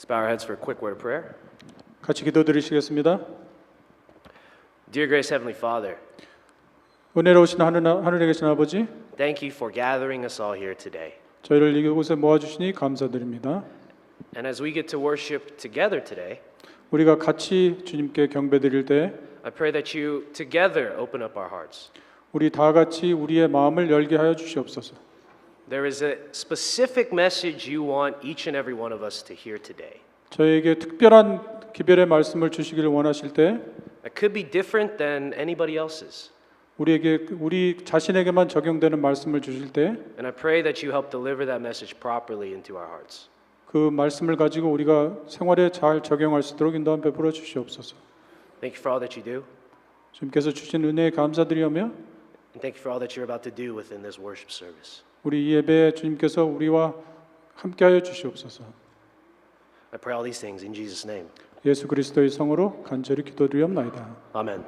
Let's bow our heads for a quick word of prayer. 같이 기도드리시겠습니다. Dear gracious Heavenly Father, 은혜로우신 하늘에 계신 아버지, thank you for gathering us all here today. 저희를 이곳에 모아주시니 감사드립니다. And as we get to worship together today, 우리가 같이 주님께 경배드릴 때 I pray that you together open up our hearts. 우리 다 같이 우리의 마음을 열게 하여 주시옵소서. There is a specific message you want each and every one of us to hear today. 저희에게 특별한 기별의 말씀을 주시기를 원하실 때 That could be different than anybody else's. 우리 자신에게만 적용되는 말씀을 주실 때 And I pray that you help deliver that message properly into our hearts. 그 말씀을 가지고 우리가 생활에 잘 적용할 수 있도록 인도함 베풀어 주시옵소서. Thank you for all that you do. 주님께서 주신 은혜에 감사드리며 And thank you for all that you're about to do within this worship service. 우리 이 예배에 주님께서 우리와 함께하여 주시옵소서. I pray all these things in Jesus' name. 예수 그리스도의 성으로 간절히 기도드리옵나이다. Amen.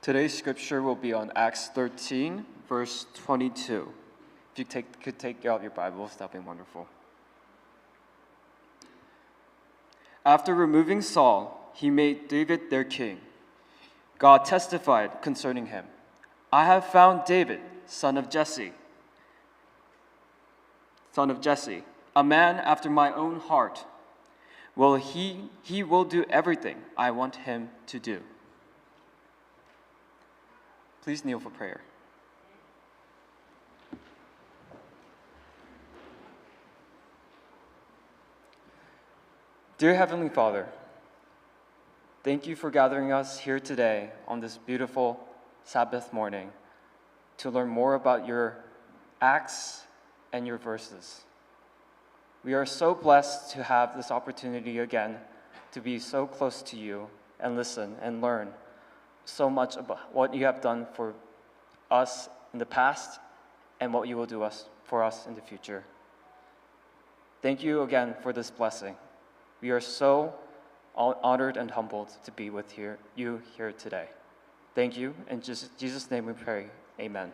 Today's scripture will be on Acts 13, verse 22. If you could take out your Bibles, that would be wonderful. After removing Saul, he made David their king. God testified concerning him, I have found David, son of Jesse, a man after my own heart. Well, he will do everything I want him to do. Please kneel for prayer. Dear Heavenly Father, Thank you for gathering us here today on this beautiful Sabbath morning to learn more about your acts and your verses. We are so blessed to have this opportunity again to be so close to you and listen and learn so much about what you have done for us in the past and what you will do for us in the future. Thank you again for this blessing. We are so honored and humbled to be with you here today. Thank you. In Jesus' name we pray. Amen.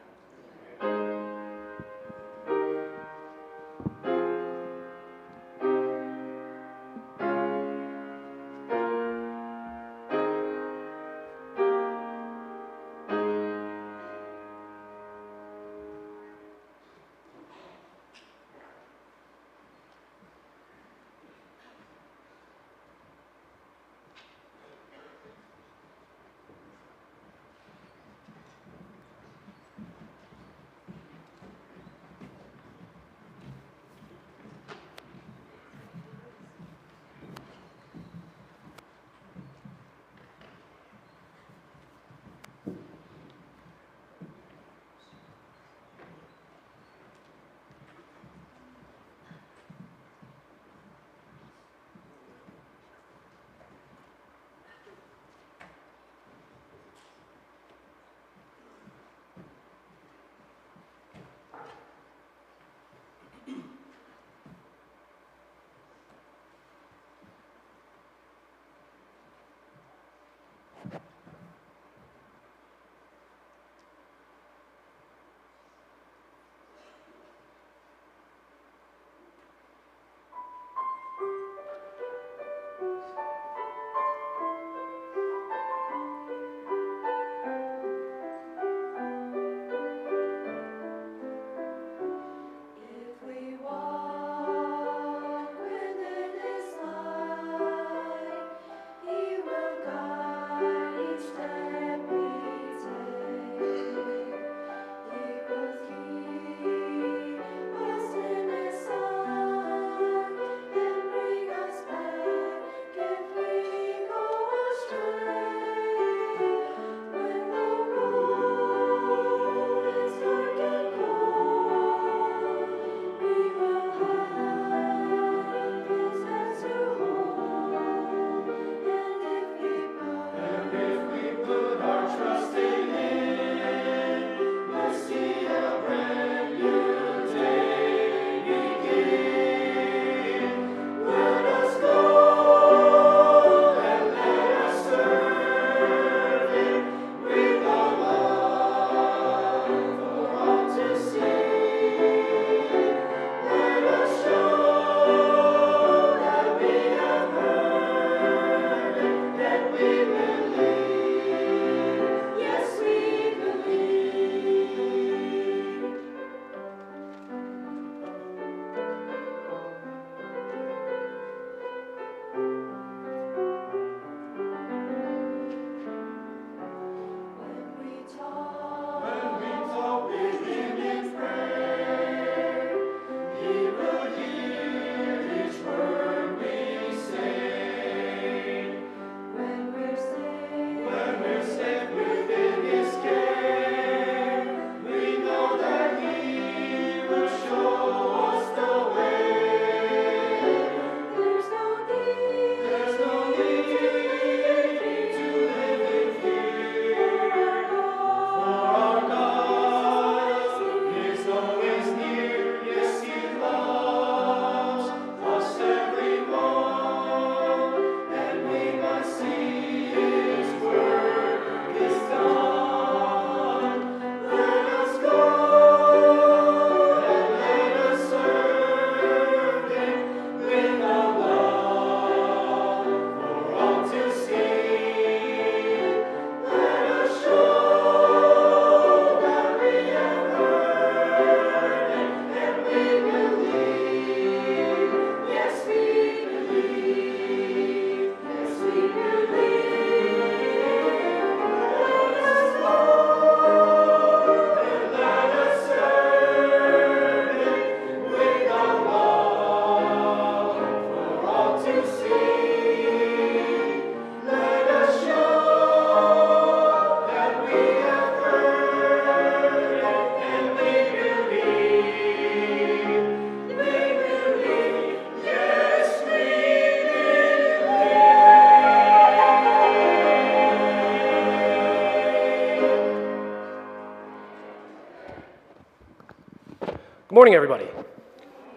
Good morning, everybody,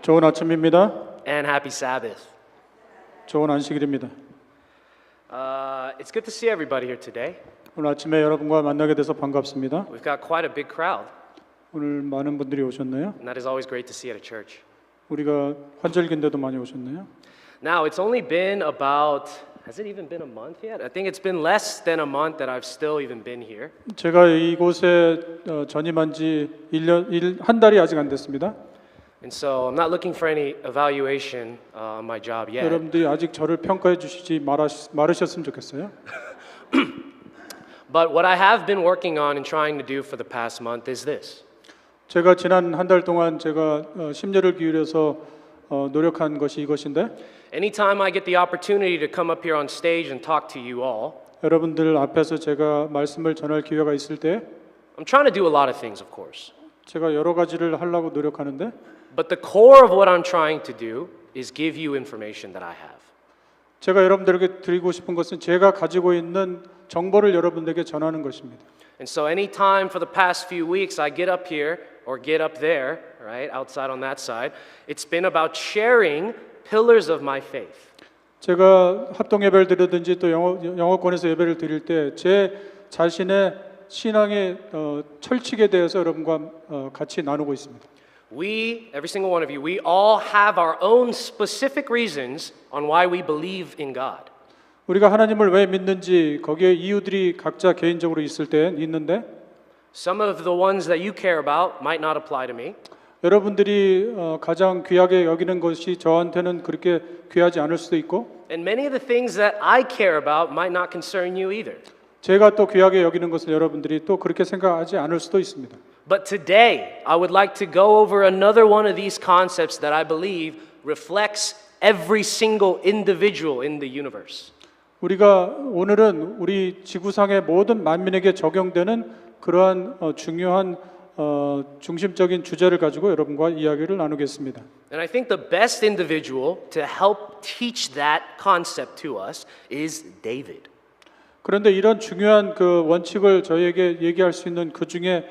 좋은 아침입니다. and happy Sabbath. 좋은 안식일입니다. It's good to see everybody here today. 오늘 아침에 여러분과 만나게 돼서 반갑습니다. We've got quite a big crowd, 오늘 많은 분들이 오셨네요. and that is always great to see at a church. 우리가 환절기인데도 많이 오셨네요. Now, it's only been about, has it even been a month yet? I think it's been less than a month that I've still even been here. 제가 이곳에 전임한 지 한 달이 아직 안 됐습니다. And so I'm not looking for any evaluation on my job yet. 여러분들이 아직 저를 평가해 주시지 말으셨으면 좋겠어요. But what I have been working on and trying to do for the past month is this. 제가 지난 한 달 동안 제가 심려를 기울여서 노력한 것이 이것인데 Anytime I get the opportunity to come up here on stage and talk to you all, 여러분들 앞에서 제가 말씀을 전할 기회가 있을 때 I'm trying to do a lot of things, of course. 제가 여러 가지를 하려고 노력하는데 But the core of what I'm trying to do is give you information that I have. 제가 여러분들에게 드리고 싶은 것은 제가 가지고 있는 정보를 여러분들에게 전하는 것입니다. And so anytime for the past few weeks I get up here or get up there, right, outside on that side, it's been about sharing pillars of my faith. 제가 합동 예배를 드리든지 또 영어권에서 예배를 드릴 때 제 자신의 신앙의 철칙에 대해서 여러분과 같이 나누고 있습니다. We, every single one of you, we all have our own specific reasons on why we believe in God. 우리가 하나님을 왜 믿는지 거기에 이유들이 각자 개인적으로 있을 때 있는데 Some of the ones that you care about might not apply to me. 여러분들이 가장 귀하게 여기는 것이 저한테는 그렇게 귀하지 않을 수도 있고 And many of the things that I care about might not concern you either. 제가 또 귀하게 여기는 것을 여러분들이 또 그렇게 생각하지 않을 수도 있습니다. But today, I would like to go over another one of these concepts that I believe reflects every single individual in the universe. 우리가 오늘은 우리 지구상의 모든 만민에게 적용되는 그러한 중요한 중심적인 주제를 가지고 여러분과 이야기를 나누겠습니다. And I think the best individual to help teach that concept to us is David. 그런데 이런 중요한 그 원칙을 저희에게 얘기할 수 있는 그 중에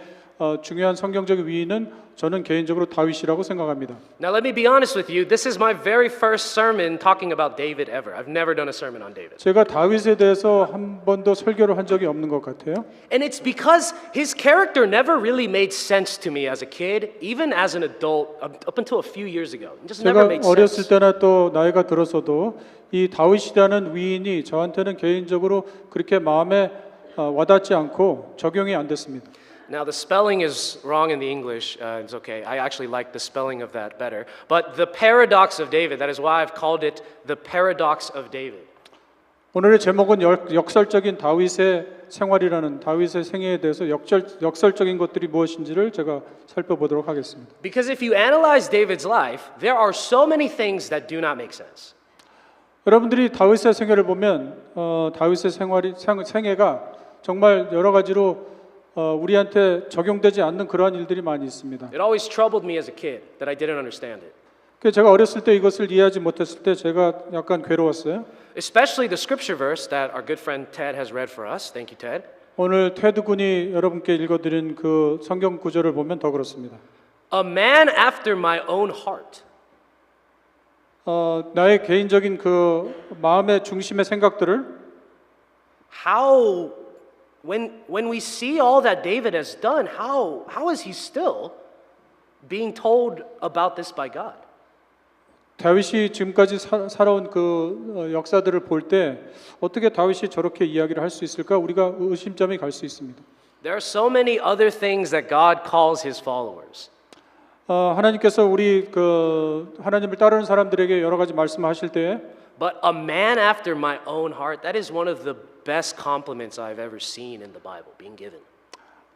중요한 성경적 위인은 저는 개인적으로 다윗이라고 생각합니다. Now let me be honest with you, this is my very first sermon talking about David ever. I've never done a sermon on David. 제가 다윗에 대해서 한 번도 설교를 한 적이 없는 것 같아요. And it's because his character never really made sense to me as a kid, even as an adult, up until a few years ago. It just never 제가 made 어렸을 sense. 때나 또 나이가 들어서도 이 다윗이라는 위인이 저한테는 개인적으로 그렇게 마음에 와닿지 않고 적용이 안 됐습니다. Now the spelling is wrong in the English. It's okay. I actually like the spelling of that better. But the paradox of David, that is why I've called it the paradox of David. 오늘의 제목은 역설적인 다윗의 생활이라는 다윗의 생애에 대해서 역설적인 것들이 무엇인지를 제가 살펴보도록 하겠습니다. Because if you analyze David's life, there are so many things that do not make sense. 여러분들이 다윗의 생애를 보면 다윗의 생애가 정말 여러 가지로 우리한테 적용되지 않는 그러한 일들이 많이 있습니다. It always troubled me as a kid that I didn't understand it. 그래서 제가 어렸을 때 이것을 이해하지 못했을 때 제가 약간 괴로웠어요. Especially the scripture verse that our good friend Ted has read for us. Thank you, Ted. 오늘 테드 군이 여러분께 읽어드린 그 성경 구절을 보면 더 그렇습니다. A man after my own heart. 나의 개인적인 그 마음의 중심의 생각들을 How, when we see all that David has done, how is he still being told about this by God? 다윗이 지금까지 살아온 그 역사들을 볼 때 어떻게 다윗이 저렇게 이야기를 할 수 있을까? 우리가 의심점이 갈 수 있습니다. There are so many other things that God calls his followers. 하나님께서 우리 그 하나님을 따르는 사람들에게 여러 가지 말씀하실 때 But a man after my own heart, that is one of the best compliments I've ever seen in the Bible being given.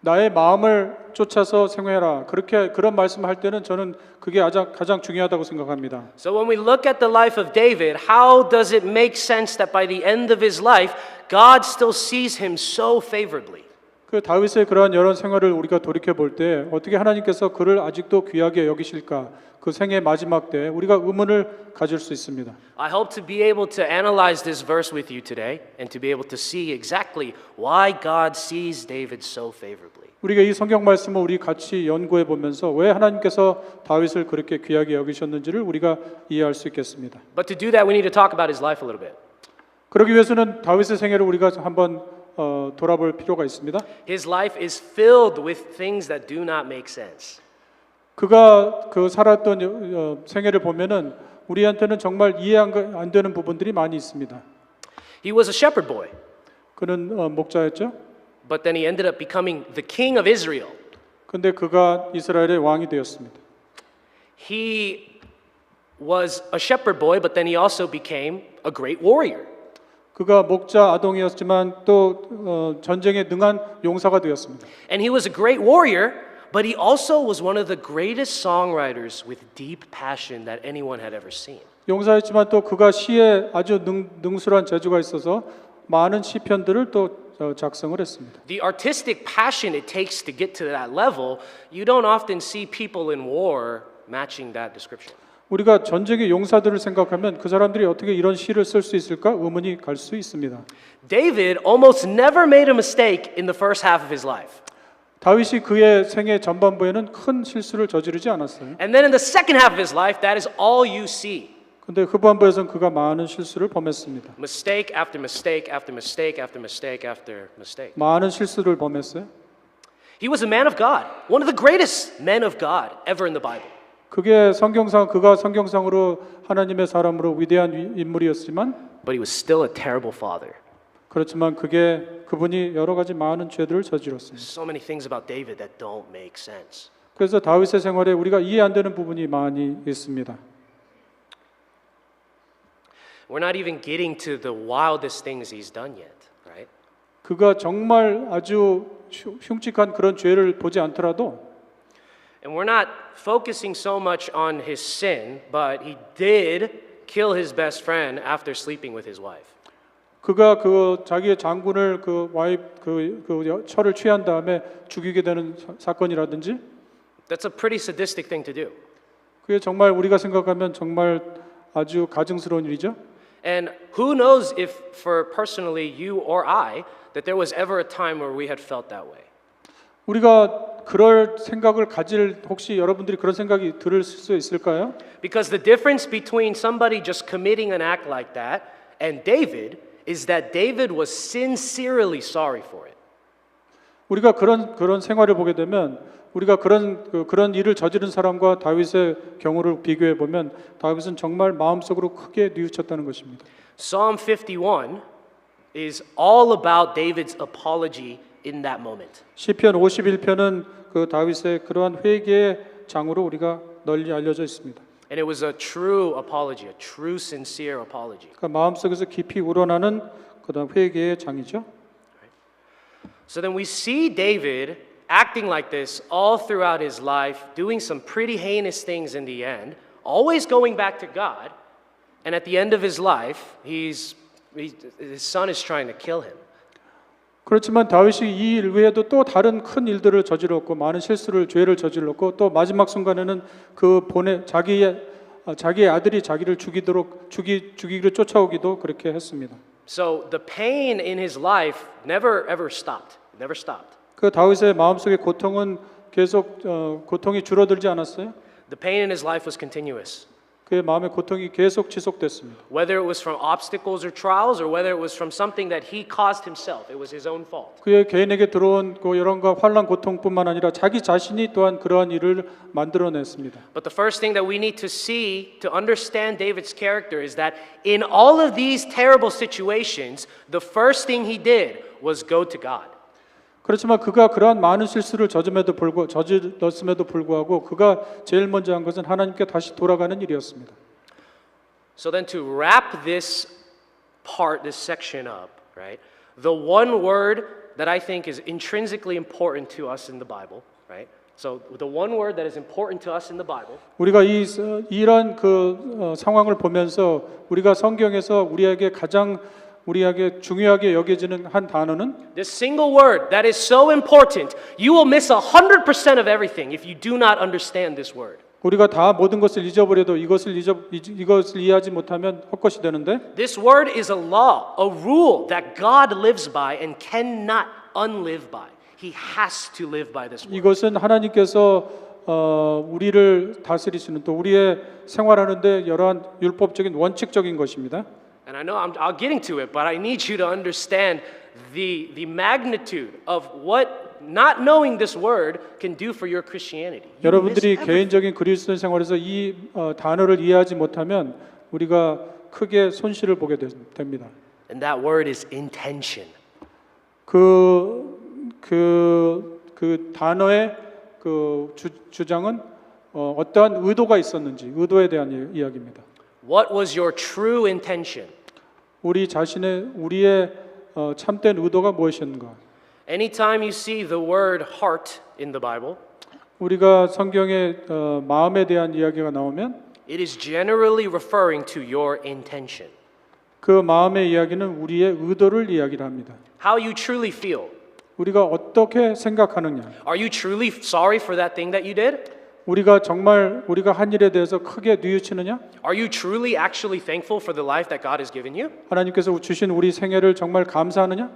나의 마음을 쫓아서 생활해라. 그런 말씀할 때는 저는 그게 가장 중요하다고 생각합니다. So when we look at the life of David, how does it make sense that by the end of his life, God still sees him so favorably? 그 다윗의 그러한 여러 생활을 우리가 돌이켜 볼 때 어떻게 하나님께서 그를 아직도 귀하게 여기실까? 그 생의 마지막 때 우리가 의문을 가질 수 있습니다. I hope to be able to analyze this verse with you today and to be able to see exactly why God sees David so favorably. 우리가 이 성경 말씀을 우리 같이 연구해 보면서 왜 하나님께서 다윗을 그렇게 귀하게 여기셨는지를 우리가 이해할 수 있겠습니다. But to do that, we need to talk about his life a little bit. 그러기 위해서는 다윗의 생애를 우리가 한번 돌아볼 필요가 있습니다. His life is filled with things that do not make sense. 그가 그 살았던 생애를 보면은 우리한테는 정말 이해 안 되는 부분들이 많이 있습니다. He was a shepherd boy, 그는 목자였죠. but then he ended up becoming the king of Israel. 근데 그가 이스라엘의 왕이 되었습니다. He was a shepherd boy, but then he also became a great warrior. 그가 목자 아동이었지만 또 전쟁에 능한 용사가 되었습니다. And he was a great warrior, but he also was one of the greatest songwriters with deep passion that anyone had ever seen. 용사였지만 또 그가 시에 아주 능술한 재주가 있어서 많은 시편들을 또 작성을 했습니다. The artistic passion it takes to get to that level, you don't often see people in war matching that description. 우리가 전쟁의 용사들을 생각하면 그 사람들이 어떻게 이런 시를 쓸 수 있을까 의문이 갈 수 있습니다. David almost never made a mistake in the first half of his life. 다윗이 그의 생애 전반부에는 큰 실수를 저지르지 않았어요. And then in the second half of his life, that is all you see. 근데 후반부에서는 그가 많은 실수를 범했습니다. Mistake after mistake after mistake after mistake after mistake. 많은 실수를 범했어요. He was a man of God, one of the greatest men of God ever in the Bible. 그가 성경상으로 하나님의 사람으로 위대한 인물이었지만 But he was still a terrible father. 그렇지만 그분이 여러 가지 많은 죄들을 저질렀습니다. So many things about David that don't make sense. 그래서 다윗의 생활에 우리가 이해 안 되는 부분이 많이 있습니다. We're not even getting to the wildest things he's done yet, right? 그가 정말 아주 흉측한 그런 죄를 보지 않더라도 And we're not focusing so much on his sin, but he did kill his best friend after sleeping with his wife. 그가 자기의 장군을 철을 취한 다음에 죽이게 되는 사건이라든지 That's a pretty sadistic thing to do. 그게 정말 우리가 생각하면 정말 아주 가증스러운 일이죠. And who knows if for personally you or I that there was ever a time where we had felt that way. 우리가 그럴 생각을 가질 혹시 여러분들이 그런 생각이 들을 수 있을까요? Because the difference between somebody just committing an act like that and David is that David was sincerely sorry for it. 우리가 그런 생활을 보게 되면 우리가 그런 일을 저지른 사람과 다윗의 경우를 비교해 보면 다윗은 정말 마음속으로 크게 뉘우쳤다는 것입니다. Psalm 51 is all about David's apology in that moment. 시편 51편은 그 다윗의 그러한 회개의 장으로 우리가 널리 알려져 있습니다. And it was a true apology, a true sincere apology. 그러니까 마음속에서 깊이 우러나는 그다음 회개의 장이죠. So then we see David acting like this all throughout his life, doing some pretty heinous things in the end, always going back to God, and at the end of his life, his son is trying to kill him. 그렇지만 다윗이 이 일 외에도 또 다른 큰 일들을 저질렀고 많은 죄를 저질렀고 또 마지막 순간에는 자기의 아들이 자기를 죽이기로 쫓아오기도 그렇게 했습니다. So the pain in his life never ever stopped. It never stopped. 그 다윗의 마음속의 고통은 고통이 줄어들지 않았어요. The pain in his life was continuous. 그의 마음의 고통이 계속 지속됐습니다. Whether it was from obstacles or trials or whether it was from something that he caused himself, it was his own fault. 그의 개인에게 들어온 여러가 환난 고통뿐만 아니라 자기 자신이 또한 그러한 일을 만들어냈습니다. But the first thing that we need to see to understand David's character is that in all of these terrible situations, the first thing he did was go to God. 그렇지만 그가 그러한 많은 실수를 저질렀음에도 불구하고 그가 제일 먼저 한 것은 하나님께 다시 돌아가는 일이었습니다. So then to wrap this section up, right? The one word that I think is intrinsically important to us in the Bible, right? So the one word that is important to us in the Bible 우리가 이런 상황을 보면서 우리가 성경에서 우리에게 가장 우리에게 중요하게 여겨지는 한 단어는 This single word that is so important, you will miss 100% of everything if you do not understand this word. 우리가 다 모든 것을 잊어버려도 이것을 이해하지 못하면 헛것이 되는데 This word is a law, a rule that God lives by and cannot unlive by. He has to live by this word. 이것은 하나님께서 우리를 다스리시는 또 우리의 생활하는데 여러한 율법적인 원칙적인 것입니다. And I know I'll get into it, but I need you to understand the magnitude of what not knowing this word can do for your Christianity. You miss 여러분들이 everything. 개인적인 그리스도인 생활에서 이 단어를 이해하지 못하면 우리가 크게 손실을 보게 됩니다. And that word is intention. 그 단어의 그 주장은 어떠한 의도가 있었는지 의도에 대한 이야기입니다. What was your true intention? 우리의 참된 의도가 무엇이었는가? Anytime you see the word heart in the Bible, 우리가 성경에 마음에 대한 이야기가 나오면 it is generally referring to your intention. 그 마음의 이야기는 우리의 의도를 이야기를 합니다. How you truly feel. 우리가 어떻게 생각하느냐? Are you truly sorry for that thing that you did? 우리가 정말 우리가 한 일에 대해서 크게 뉘우치느냐? Are you truly actually thankful for the life that God has given you? 하나님께서 주신 우리 생애를 정말 감사하느냐?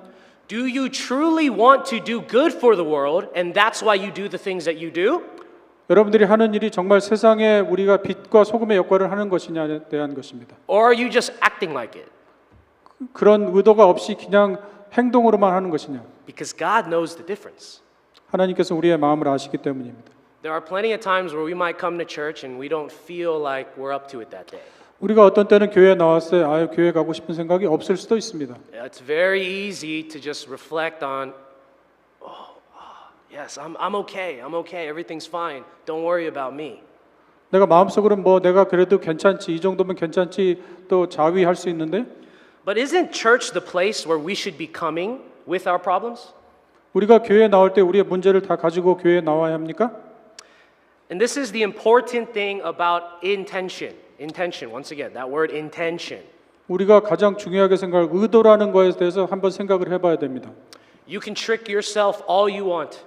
Do you truly want to do good for the world and that's why you do the things that you do? 여러분들이 하는 일이 정말 세상에 우리가 빛과 소금의 역할을 하는 것이냐에 대한 것입니다. Or are you just acting like it? 그런 의도가 없이 그냥 행동으로만 하는 것이냐? Because God knows the difference. 하나님께서 우리의 마음을 아시기 때문입니다. There are plenty of times where we might come to church and we don't feel like we're up to it that day. 우리가 어떤 때는 교회에 나왔을 때 교회 가고 싶은 생각이 없을 수도 있습니다. It's very easy to just reflect on, yes, I'm okay, everything's fine, don't worry about me. 내가 마음속으로는 내가 그래도 괜찮지, 이 정도면 괜찮지 또 자위할 수 있는데 But isn't church the place where we should be coming with our problems? 우리가 교회에 나올 때 우리의 문제를 다 가지고 교회에 나와야 합니까? And this is the important thing about intention. Intention, once again, that word intention. 우리가 가장 중요하게 생각할 의도라는 것에 대해서 한번 생각을 해봐야 됩니다. You can trick yourself all you want,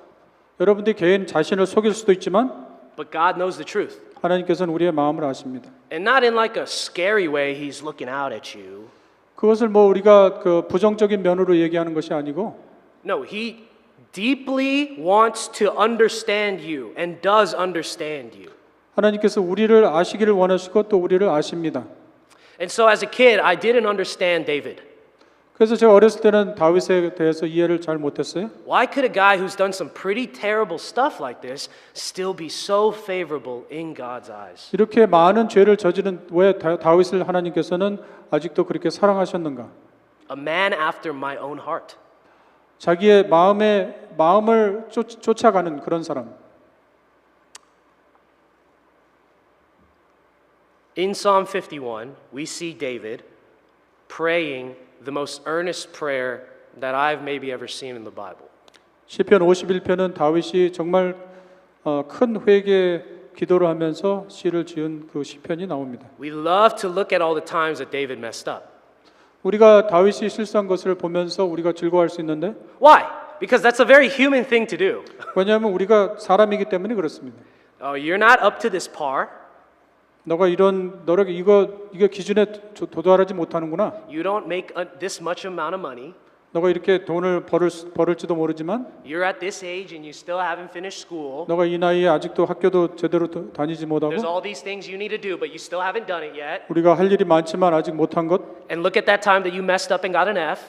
여러분들이 개인 자신을 속일 수도 있지만 but God knows the truth. 하나님께서는 우리의 마음을 아십니다. And not in like a scary way, He's looking out at you. 그것을 우리가 그 부정적인 면으로 얘기하는 것이 아니고 No, He deeply wants to understand you and does understand you. 하나님께서 우리를 아시기를 원하시고 또 우리를 아십니다. And so as a kid, I didn't understand David. 그래서 제가 어렸을 때는 다윗에 대해서 이해를 잘 못했어요. Why could a guy who's done some pretty terrible stuff like this still be so favorable in God's eyes? 이렇게 많은 죄를 저지른 왜 다윗을 하나님께서는 아직도 그렇게 사랑하셨는가? A man after my own heart. 자기의 마음을 쫓아가는 그런 사람. In Psalm 51, we see David praying the most earnest prayer that I've maybe ever seen in the Bible. 시편 51편은 다윗이 정말 큰 회개 기도를 하면서 시를 지은 그 시편이 나옵니다. We love to look at all the times that David messed up. 우리가 다윗이 실수한 것을 보면서 우리가 즐거워할 수 있는데 Why? Because that's a very human thing to do. 왜냐하면 우리가 사람이기 때문에 그렇습니다. You're not up to this par. 너가 이런 노력 이게 기준에 도달하지 못하는구나. You don't make this much amount of money. 너가 이렇게 돈을 벌을지도 모르지만 You're at this age and you still haven't finished school. 너가 이 나이에 아직도 학교도 제대로 다니지 못하고 There's all these things you need to do, but you still haven't done it yet. 우리가 할 일이 많지만 아직 못한 것 And look at that time that you messed up and got an F.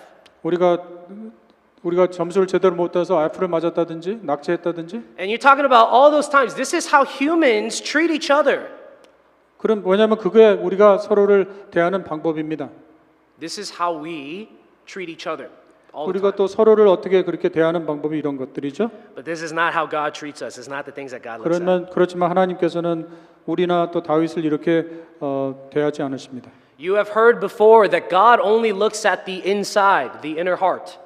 우리가 점수를 제대로 못 따서 F를 맞았다든지 낙제했다든지 And you're talking about all those times. This is how humans treat each other. 그럼 왜냐하면 그게 우리가 서로를 대하는 방법입니다. This is how we treat each other. All the 우리가 time. 또 서로를 어떻게 그렇게 대하는 방법이 이런 것들이죠. But this is not how God treats us. It's not the things that God looks at. 그렇지만 하나님께서는 우리나 또 다윗을 이렇게 대하지 않으십니다. You have heard before that God only looks at the inside, the inner heart.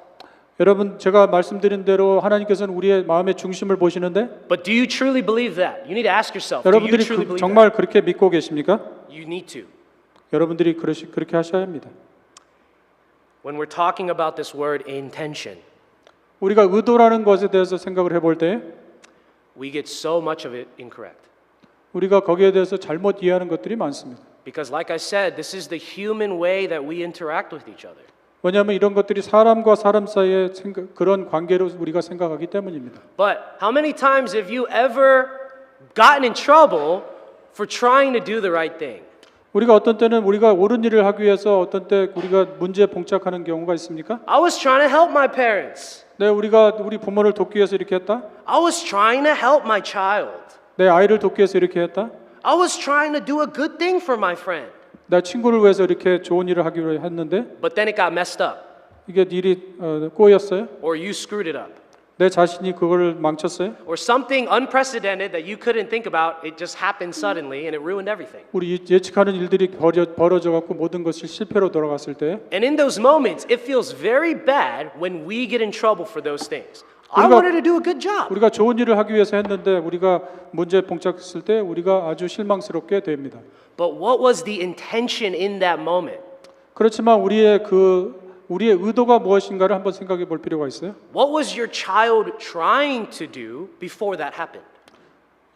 여러분 제가 말씀드린 대로 하나님께서는 우리의 마음의 중심을 보시는데 But do you truly believe that? You need to ask yourself, do you 여러분들이 truly believe 정말 그렇게 믿고 계십니까? that? You need to. 여러분들이 그렇게 하셔야 합니다. when we're talking about this word intention, 우리가 의도라는 것에 대해서 생각을 해볼 때 we get so much of it incorrect. 우리가 거기에 대해서 잘못 이해하는 것들이 많습니다. Because like I said, this is the human way that we interact with each other. 왜냐하면 이런 것들이 사람과 사람 사이의 그런 관계로 우리가 생각하기 때문입니다. But how many times have you ever gotten in trouble for trying to do the right thing? 우리가 어떤 때는 우리가 옳은 일을 하기 위해서 어떤 때 우리가 문제에 봉착하는 경우가 있습니까? I was trying to help my parents. 네, 우리가 우리 부모를 돕기 위해서 이렇게 했다. I was trying to help my child. 내 아이를 돕기 위해서 이렇게 했다. I was trying to do a good thing for my friend. 내 친구를 위해서 이렇게 좋은 일을 하기로 했는데 But then it got messed up. 이게 일이 꼬였어요. Or you screwed it up. 내 자신이 그걸 망쳤어요. Or something unprecedented that you couldn't think about, it just happened suddenly and it ruined everything. 우리 예측하는 일들이 벌어져 갖고 모든 것이 실패로 돌아갔을 때 And in those moments, it feels very bad when we get in trouble for those things. I 우리가- wanted to do a good job. 우리가 좋은 일을 하기 위해서 했는데 우리가 문제에 봉착했을 때 우리가 아주 실망스럽게 됩니다. But what was the intention in that moment? 그렇지만 우리의 의도가 무엇인가를 한번 생각해 볼 필요가 있어요. What was your child trying to do before that happened?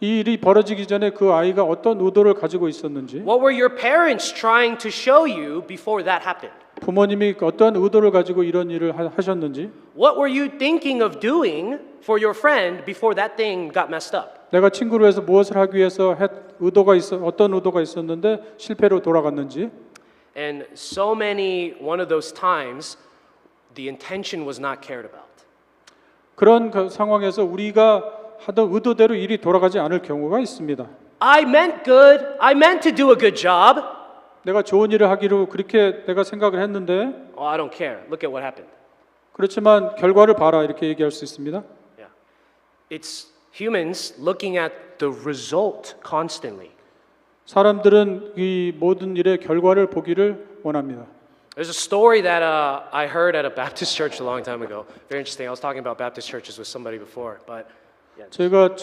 이 일이 벌어지기 전에 그 아이가 어떤 의도를 가지고 있었는지, What were your parents trying to show you before that happened? 부모님이 어떤 의도를 가지고 이런 일을 하셨는지, What were you thinking of doing for your friend before that thing got messed up? 내가 친구를 위해서 무엇을 하기 위해서 어떤 의도가 있었는데 실패로 돌아갔는지, And so many, one of those times, the intention was not cared about. 그런 상황에서 우리가 하던 의도대로 일이 돌아가지 않을 경우가 있습니다. I meant good. I meant to do a good job. 내가 좋은 일을 하기로 그렇게 내가 생각을 했는데 Oh, I don't care. Look at what happened. 그렇지만 결과를 봐라 이렇게 얘기할 수 있습니다. Yeah. It's humans looking at the result constantly. 사람들은 이 모든 일의 결과를 보기를 원합니다. There's a story that I heard at a Baptist church a long time ago. Very interesting. I was talking about Baptist churches with somebody before, but 제가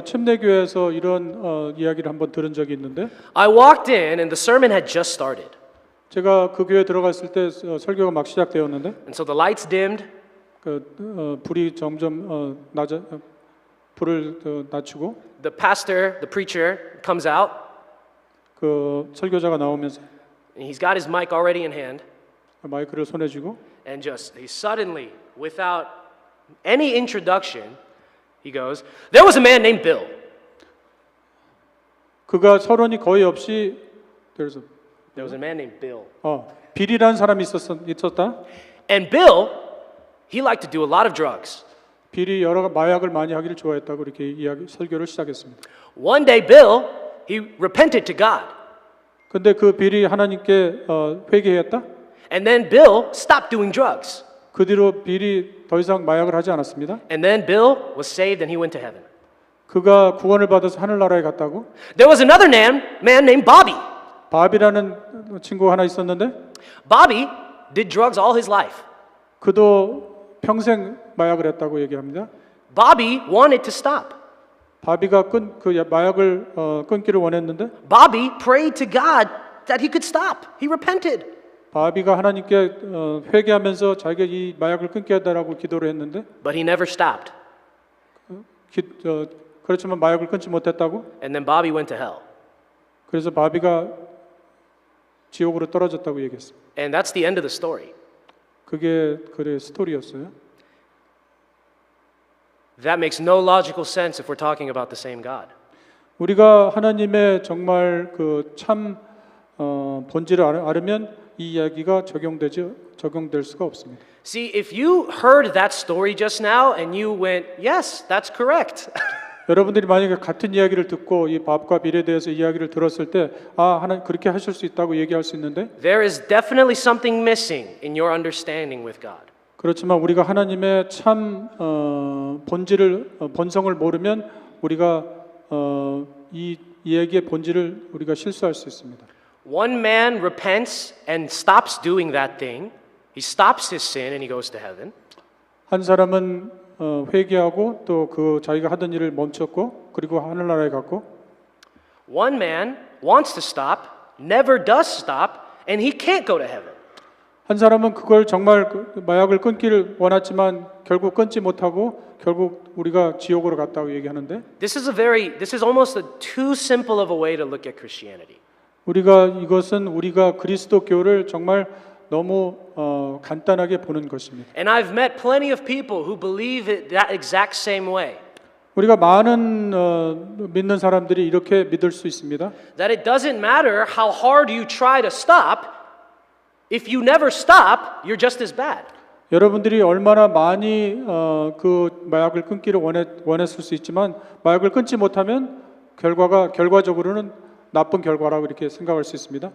침례교회에서 이런 이야기를 한번 들은 적이 있는데 I walked in and the sermon had just started. 제가 그 교회 들어갔을 때 설교가 막 시작되었는데 And so the lights dimmed, 불이 점점 불을 낮추고 the pastor, the preacher comes out, 그 설교자가 나오면서 and he's got his mic already in hand, 마이크를 손에 쥐고 and just he suddenly, without any introduction, he goes, "There was a man named Bill." 그가 서론이 거의 없이 There was a man named Bill. 빌이라는 사람이 있었다. And Bill, he liked to do a lot of drugs. 빌이 여러 마약을 많이 하기를 좋아했다고 이렇게 설교를 시작했습니다. One day, Bill, he repented to God. 근데 그 빌이 하나님께 회개했다. And then Bill stopped doing drugs. 그 뒤로 빌이 더 이상 마약을 하지 않았습니다. And then Bill was saved and he went to heaven. 그가 구원을 받아서 하늘나라에 갔다고. There was another man named Bobby. 바비라는 친구가 하나 있었는데 Bobby did drugs all his life. 그도 평생 마약을 했다고 얘기합니다. Bobby wanted to stop. 바비가 그 마약을 끊기를 원했는데 Bobby prayed to God that he could stop. He repented. 바비가 하나님께 회개하면서 자기가 이 마약을 끊게 해달라고 기도를 했는데 But he never stopped. 그렇지만 마약을 끊지 못했다고. And then Bobby went to hell. 그래서 바비가 지옥으로 떨어졌다고 얘기했습니다. And that's the end of the story. 그게 그의 스토리였어요. That makes no logical sense if we're talking about the same God. 우리가 하나님의 정말 그 참 본질을 알으면 이 이야기가 적용될 수가 없습니다. See, if you heard that story just now and you went, yes, that's correct. 여러분들이 만약에 같은 이야기를 듣고 이 밥과 빌에 대해서 이야기를 들었을 때 하나님 그렇게 하실 수 있다고 얘기할 수 있는데 There is definitely something missing in your understanding with God. 그렇지만 우리가 하나님의 참 본성을 모르면 우리가 이 이야기의 본질을 우리가 실수할 수 있습니다. One man repents and stops doing that thing. He stops his sin and he goes to heaven. 한 사람은 회개하고 또 그 자기가 하던 일을 멈췄고 그리고 하늘나라에 갔고 One man wants to stop, never does stop, and he can't go to heaven. 한 사람은 그걸 정말 마약을 끊기를 원했지만 결국 끊지 못하고 결국 우리가 지옥으로 갔다고 얘기하는데 This is almost too simple of a way to look at Christianity. 이것은 우리가 그리스도교를 정말 너무 간단하게 보는 것입니다. And I've met plenty of people who believe it that exact same way. 우리가 많은 믿는 사람들이 이렇게 믿을 수 있습니다. That it doesn't matter how hard you try to stop, if you never stop, you're just as bad. 여러분들이 얼마나 많이 그 마약을 끊기를 원했을 수 있지만 마약을 끊지 못하면 결과적으로는 나쁜 결과라고 이렇게 생각할 수 있습니다.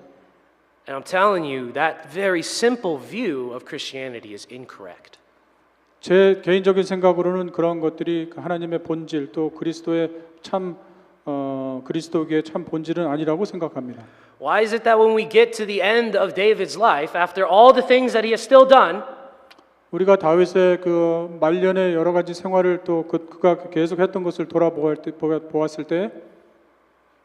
And I'm telling you that very simple view of Christianity is incorrect. 제 개인적인 생각으로는 그런 것들이 하나님의 본질 또 그리스도의 참 그리스도교의 참 본질은 아니라고 생각합니다. Why is it that when we get to the end of David's life, after all the things that he has still done, 우리가 다윗의 그 말년의 여러 가지 생활을 또 그가 계속했던 것을 보았을 때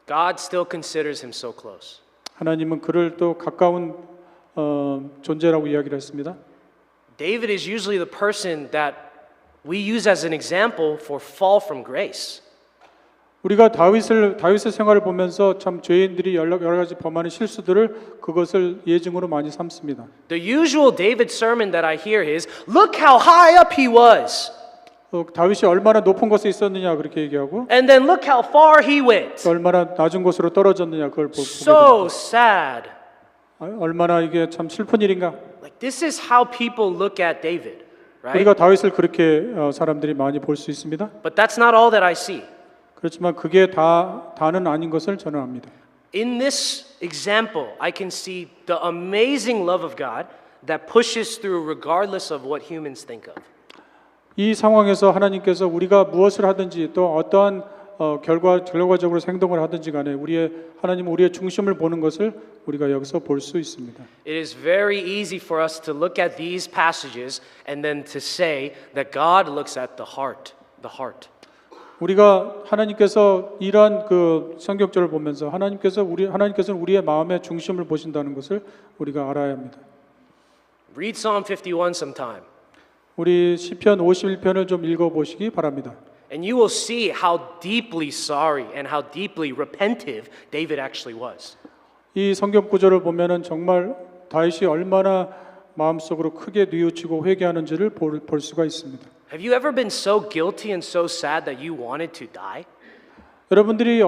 God still considers him so close? 하나님은 그를 또 가까운 존재라고 이야기를 했습니다. David is usually the person that we use as an example for fall from grace. 우리가 다윗의 생활을 보면서 참 죄인들이 여러 가지 범하는 실수들을 그것을 예증으로 많이 삼습니다. The usual David sermon that I hear is, look how high up he was. 다윗이 얼마나 높은 곳에 있었느냐 그렇게 얘기하고 And then look how far he went. 얼마나 낮은 곳으로 떨어졌느냐 그걸 보게 So 됩니다. sad. 얼마나 이게 참 슬픈 일인가. Like this is how people look at David, right? 우리가 다윗을 그렇게 사람들이 많이 볼 수 있습니다. But that's not all that I see. 그렇지만 그게 다는 아닌 것을 저는 압니다. In this example, I can see the amazing love of God that pushes through regardless of what humans think of. 이 상황에서 하나님께서 우리가 무엇을 하든지 또 어떠한 결과적으로 행동을 하든지 간에 하나님은 우리의 중심을 보는 것을 우리가 여기서 볼 수 있습니다. It is very easy for us to look at these passages and then to say that God looks at the heart. 우리가 하나님께서 이러한 그 성경절을 보면서 하나님께서는 우리의 마음의 중심을 보신다는 것을 우리가 알아야 합니다. Read Psalm 51 sometime. 우리 시편 51편을 좀 읽어 보시기 바랍니다. And you will see how deeply sorry and how deeply repentive David actually was. 이 성경 구절을 보면은 정말 다윗이 얼마나 마음속으로 크게 뉘우치고 회개하는지를 볼 수가 있습니다. Have you ever been so guilty and so sad that you wanted to die? 여러분들이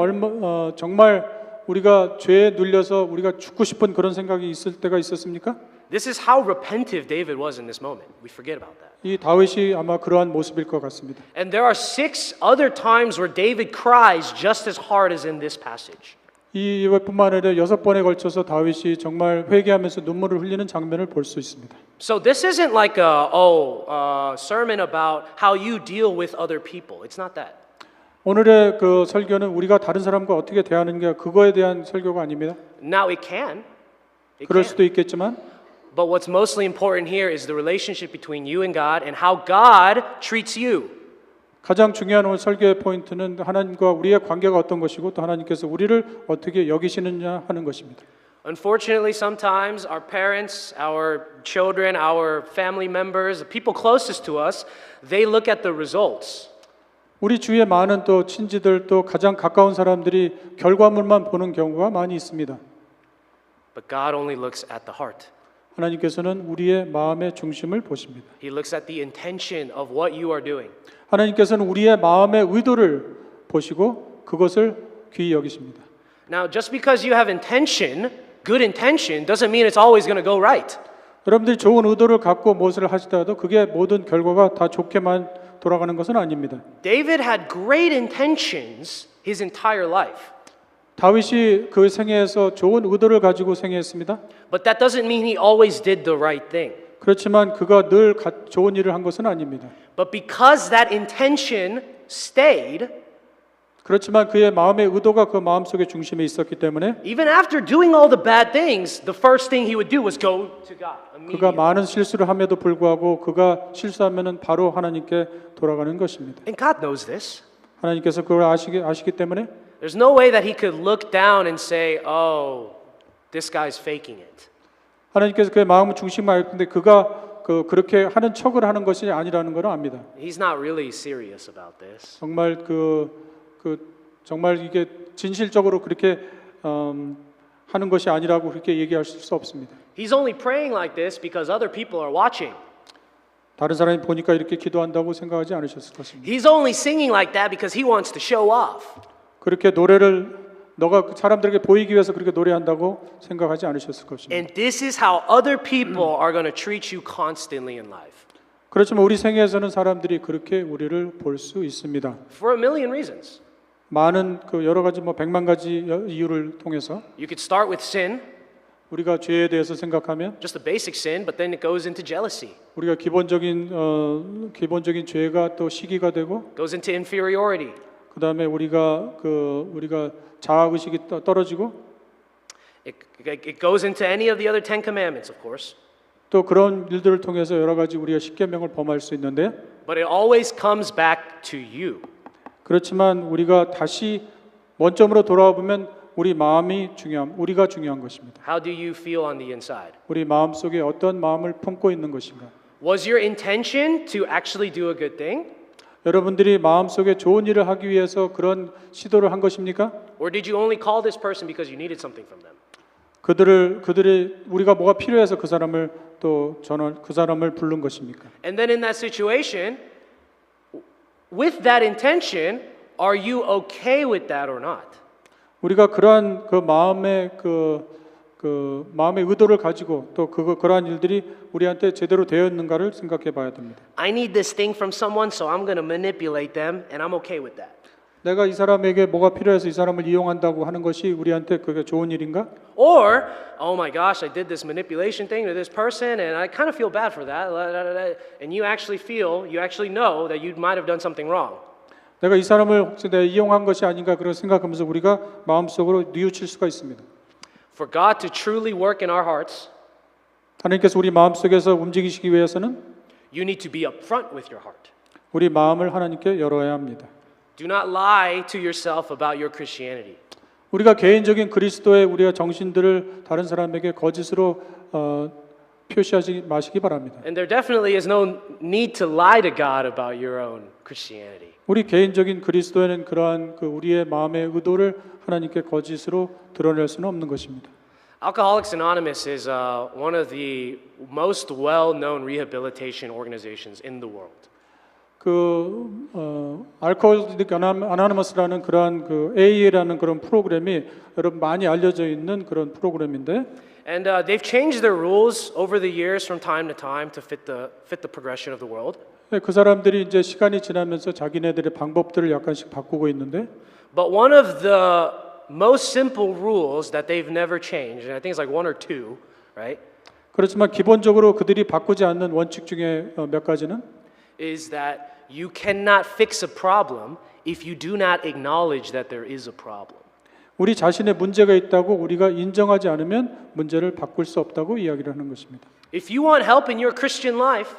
정말 우리가 죄에 눌려서 우리가 죽고 싶은 그런 생각이 있을 때가 있었습니까? This is how repentive David was in this moment. We forget about that. 이 다윗이 아마 그러한 모습일 것 같습니다. And there are 6 other times where David cries just as hard as in this passage. 이뿐만 아니라 6번에 걸쳐서 다윗이 정말 회개하면서 눈물을 흘리는 장면을 볼 수 있습니다. So this isn't like a sermon about how you deal with other people. It's not that. 오늘의 그 설교는 우리가 다른 사람과 어떻게 대하는가 그거에 대한 설교가 아닙니다. Now it can. 그럴 수도 있겠지만 But what's mostly important here is the relationship between you and God and how God treats you. 가장 중요한 오늘 설교의 포인트는 하나님과 우리의 관계가 어떤 것이고 또 하나님께서 우리를 어떻게 여기시느냐 하는 것입니다. Unfortunately, sometimes our parents, our children, our family members, the people closest to us, they look at the results. 우리 주위에 많은 또 친지들 또 가장 가까운 사람들이 결과물만 보는 경우가 많이 있습니다. But God only looks at the heart. 하나님께서는 우리의 마음의 중심을 보십니다. He looks at the intention of what you are doing. 하나님께서는 우리의 마음의 의도를 보시고 그것을 귀히 여기십니다. Now, just because you have intention, good intention, doesn't mean it's always going to go right. 여러분들이 좋은 의도를 갖고 무엇을 하시더라도 그게 모든 결과가 다 좋게만 돌아가는 것은 아닙니다. David had great intentions his entire life. 다윗이 그 생애에서 좋은 의도를 가지고 생애했습니다. But that doesn't mean he always did the right thing. 그렇지만 그가 늘 좋은 일을 한 것은 아닙니다. But because that intention stayed, 그렇지만 그의 마음의 의도가 그 마음속의 중심에 있었기 때문에 even after doing all the bad things, the first thing he would do was go to God 그가 immediately. 많은 실수를 함에도 불구하고 그가 실수하면은 바로 하나님께 돌아가는 것입니다. And God knows this. 하나님께서 그걸 아시기 때문에 There's no way that he could look down and say, "Oh, this guy's faking it." 하나님께서 그의 마음을 중심만 알고 있는데 그가 그렇게 하는 척을 하는 것이 아니라는 걸 압니다. He's not really serious about this. 정말 정말 이게 진실적으로 그렇게 하는 것이 아니라고 그렇게 얘기하실 수 없습니다. He's only praying like this because other people are watching. 다른 사람이 보니까 이렇게 기도한다고 생각하지 않으셨을 것입니다. He's only singing like that because he wants to show off. 그렇게 노래를 너가 사람들에게 보이기 위해서 그렇게 노래한다고 생각하지 않으셨을 것입니다. And this is how other people are going to treat you constantly in life. 그렇지만 우리 생애에서는 사람들이 그렇게 우리를 볼 수 있습니다. For a million reasons. 많은 여러 가지 100만 가지 이유를 통해서 You could start with sin, 우리가 죄에 대해서 생각하면 just a basic sin, but then it goes into jealousy, 우리가 기본적인 죄가 또 시기가 되고 goes into inferiority. 그다음에 우리가 자아 의식이 떨어지고 It goes into any of the other 10 commandments, of course. 또 그런 일들을 통해서 여러 가지 우리가 십계명을 범할 수 있는데 But it always comes back to you. 그렇지만 우리가 다시 원점으로 돌아와 보면 우리가 중요한 것입니다. How do you feel on the inside? 우리 마음 속에 어떤 마음을 품고 있는 것인가? Was your intention to actually do a good thing? 여러분들이 마음 속에 좋은 일을 하기 위해서 그런 시도를 한 것입니까? Or did you only call this person because you needed something from them? 그들이 우리가 뭐가 필요해서 그 사람을 부른 것입니까? And then in that situation, with that intention, are you okay with that or not? 우리가 그러한 마음의 마음의 의도를 가지고 또 그러한 일들이 우리한테 제대로 되어 있는가를 생각해 봐야 됩니다. I need this thing from someone, so I'm going to manipulate them, and I'm okay with that. 내가 이 사람에게 뭐가 필요해서 이 사람을 이용한다고 하는 것이 우리한테 그게 좋은 일인가? Or, oh my gosh, I did this manipulation thing to this person, and I kind of feel bad for that. And you actually know that you might have done something wrong. 내가 이 사람을 혹시 내가 이용한 것이 아닌가 그런 생각하면서 우리가 마음속으로 뉘우칠 수가 있습니다. For God to truly work in our hearts, 하나님께서 우리 마음속에서 움직이시기 위해서는 you need to be upfront with your heart. 우리 마음을 하나님께 열어야 합니다. Do not lie to yourself about your Christianity. 우리가 개인적인 그리스도의 우리가 정신들을 다른 사람에게 거짓으로 표시하지 마시기 바랍니다. And there definitely is no need to lie to God about your own Christianity. 우리 개인적인 그리스도에는 그러한 우리의 마음의 의도를 하나님께 거짓으로 드러낼 수는 없는 것입니다. Alcoholics Anonymous is one of the most well-known rehabilitation organizations in the world. 알코올릭 아나니머스라는 그러한 AA라는 그런 프로그램이 여러분 많이 알려져 있는 그런 프로그램인데. And they've changed their rules over the years from time to time to fit the progression of the world. 그 사람들이 이제 시간이 지나면서 자기네들의 방법들을 약간씩 바꾸고 있는데. But one of the most simple rules that they've never changed, and I think it's like one or two, right? 그렇지만 기본적으로 그들이 바꾸지 않는 원칙 중에 몇 가지는 is that you cannot fix a problem if you do not acknowledge that there is a problem. 우리 자신의 문제가 있다고 우리가 인정하지 않으면 문제를 바꿀 수 없다고 이야기를 하는 것입니다. If you want help in your Christian life,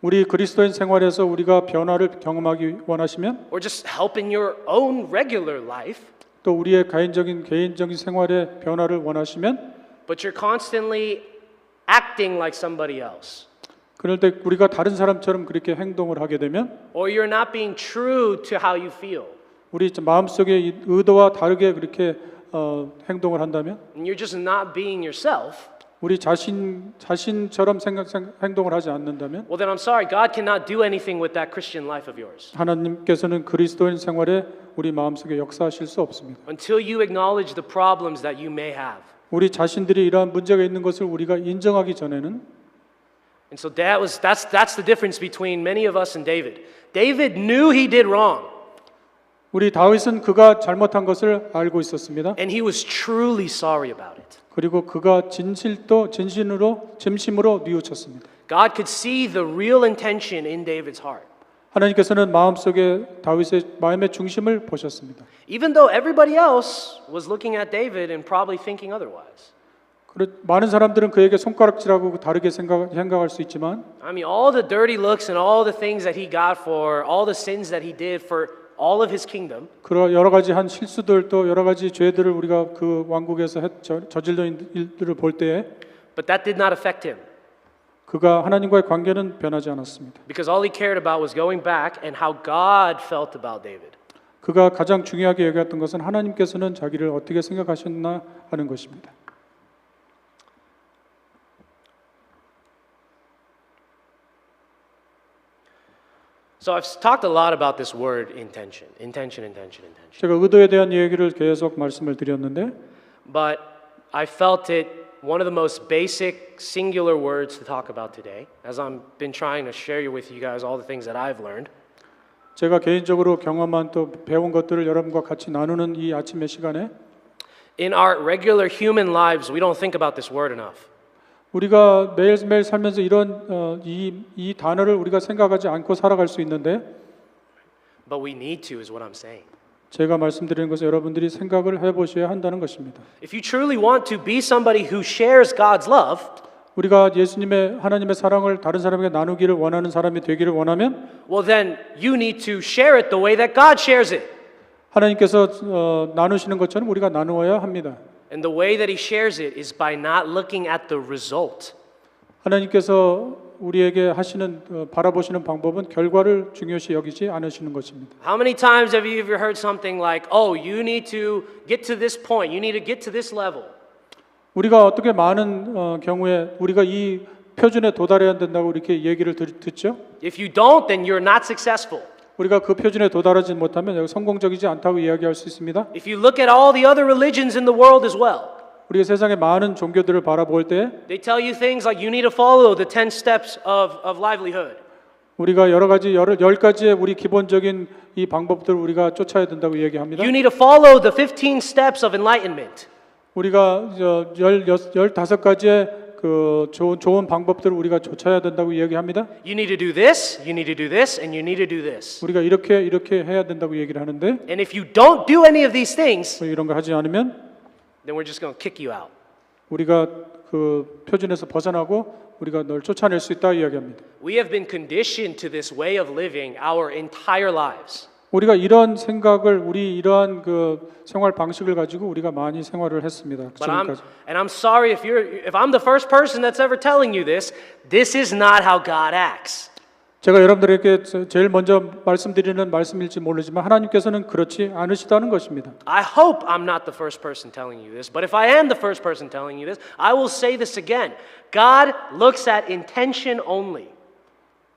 우리 그리스도인 생활에서 우리가 변화를 경험하기 원하시면, or just help in your own regular life, 또 우리의 개인적인 생활의 변화를 원하시면, but you're constantly acting like somebody else, 그럴 때 우리가 다른 사람처럼 그렇게 행동을 하게 되면, or you're not being true to how you feel, 우리 마음속의 의도와 다르게 그렇게 행동을 한다면, and you're just not being yourself, 우리 자신처럼 행동을 하지 않는다면, well then I'm sorry, God cannot do anything with that Christian life of yours 하나님께서는 그리스도인 생활에 우리 마음속에 역사하실 수 없습니다. until you acknowledge the problems that you may have. 우리 자신들이 이러한 문제가 있는 것을 우리가 인정하기 전에는, And so that's the difference between many of us and David. David knew he did wrong, 우리 다윗은 그가 잘못한 것을 알고 있었습니다. and he was truly sorry about it. 그리고 그가 진심으로 뉘우쳤습니다. God could see the real intention in David's heart. 하나님께서는 마음속에 다윗의 마음의 중심을 보셨습니다. Even though everybody else was looking at David and probably thinking otherwise. 많은 사람들은 그에게 손가락질하고 다르게 생각할 수 있지만, I mean, all the dirty looks and all the things that he got for, all the sins that he did for all of his kingdom. 그런 여러 가지 한 실수들 또 여러 가지 죄들을 우리가 그 왕국에서 저질러 있는 일들을 볼 때에, But that did not affect him 그가 하나님과의 관계는 변하지 않았습니다. because all he cared about was going back and how God felt about David. 그가 가장 중요하게 여겼던 것은 하나님께서는 자기를 어떻게 생각하셨나 하는 것입니다. So I've talked a lot about this word intention. Intention. 제가 의도에 대한 얘기를 계속 말씀을 드렸는데 But I felt it one of the most basic singular words to talk about today as I've been trying to share with you guys all the things that I've learned. 제가 개인적으로 경험한 또 배운 것들을 여러분과 같이 나누는 이 아침의 시간에 In our regular human lives, we don't think about this word enough. 우리가 매일매일 살면서 이런 이 단어를 우리가 생각하지 않고 살아갈 수 있는데 But we need to is what I'm saying. 제가 말씀드리는 것은 여러분들이 생각을 해보셔야 한다는 것입니다. If you truly want to be somebody who shares God's love, 우리가 예수님의 하나님의 사랑을 다른 사람에게 나누기를 원하는 사람이 되기를 원하면 well then you need to share it the way that God shares it. 하나님께서 나누시는 것처럼 우리가 나누어야 합니다. And the way that he shares it is by not looking at the result. 하나님께서 우리에게 하시는 바라보시는 방법은 결과를 중요시 여기지 않으시는 것입니다. How many times have you ever heard something like, "Oh, you need to get to this point. You need to get to this level." 우리가 어떻게 많은 경우에 우리가 이 표준에 도달해야 된다고 이렇게 얘기를 듣죠? If you don't, then you're not successful. 우리가 그 표준에 도달하지 못하면 성공적이지 않다고 이야기할 수 있습니다. If you look at all the other religions in the world as well, 우리가 세상의 많은 종교들을 바라볼 때 they tell you things like you need to follow the 10 steps of livelihood. 우리가 여러 가지 열 가지의 우리 기본적인 이 방법들을 우리가 쫓아야 된다고 얘기합니다. You need to follow the 15 steps of enlightenment. 우리가 15가지의 그 좋은 방법들을 우리가 쫓아야 된다고 이야기합니다. You need to do this, you need to do this, and you need to do this. 우리가 이렇게 해야 된다고 얘기를 하는데 And if you don't do any of these things, 이런 거 하지 않으면 then we're just going to kick you out. 우리가 그 표준에서 벗어나고 우리가 널 쫓아낼 수 있다 이야기합니다. We have been conditioned to this way of living our entire lives. 우리가 이런 생각을 우리 이러한 그 생활 방식을 가지고 우리가 많이 생활을 했습니다. 지금까지. And I'm sorry if I'm the first person that's ever telling you this. This is not how God acts. 제가 여러분들에게 제일 먼저 말씀드리는 말씀일지 모르지만 하나님께서는 그렇지 않으시다는 것입니다. I hope I'm not the first person telling you this, but if I am the first person telling you this, I will say this again. God looks at intention only.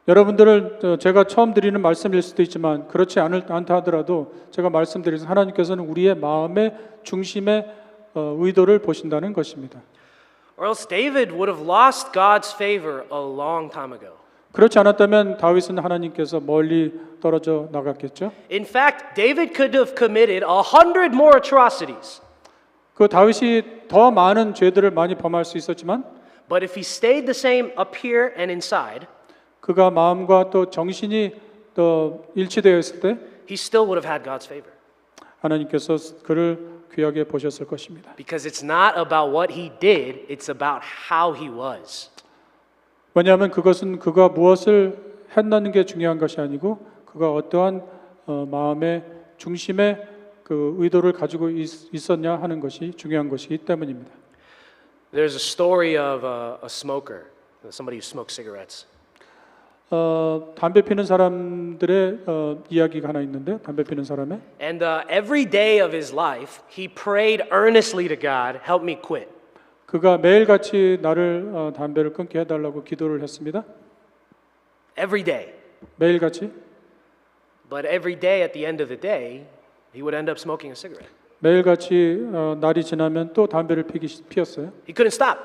여러분들을 제가 처음 드리는 말씀일 수도 있지만 그렇지 않다 하더라도 제가 말씀드리는 하나님께서는 우리의 마음의 중심의 의도를 보신다는 것입니다. Or else David would have lost God's favor a long time ago. 그렇지 않았다면 다윗은 하나님께서 멀리 떨어져 나갔겠죠. In fact, David could have committed 100 more atrocities. 그 다윗이 더 많은 죄들을 많이 범할 수 있었지만 But if he stayed the same up here and inside, 그가 마음과 또 정신이 또 일치되어 있을 때 he still would have had God's favor. 하나님께서 그를 귀하게 보셨을 것입니다. Because it's not about what he did, it's about how he was. 왜냐하면 그것은 그가 무엇을 했다는 게 중요한 것이 아니고 그가 어떠한 마음의 중심의 그 의도를 가지고 있었냐 하는 것이 중요한 것이기 때문입니다. There's a story of a smoker, somebody who smokes cigarettes. 담배 피는 사람들의 이야기가 하나 있는데 담배 피는 사람의 And every day of his life, he prayed earnestly to God, help me quit. 그가 매일같이 나를 담배를 끊게 해달라고 기도를 했습니다. Every day. 매일같이 But every day at the end of the day, he would end up smoking a cigarette. 매일같이 날이 지나면 또 담배를 피웠어요. He couldn't stop.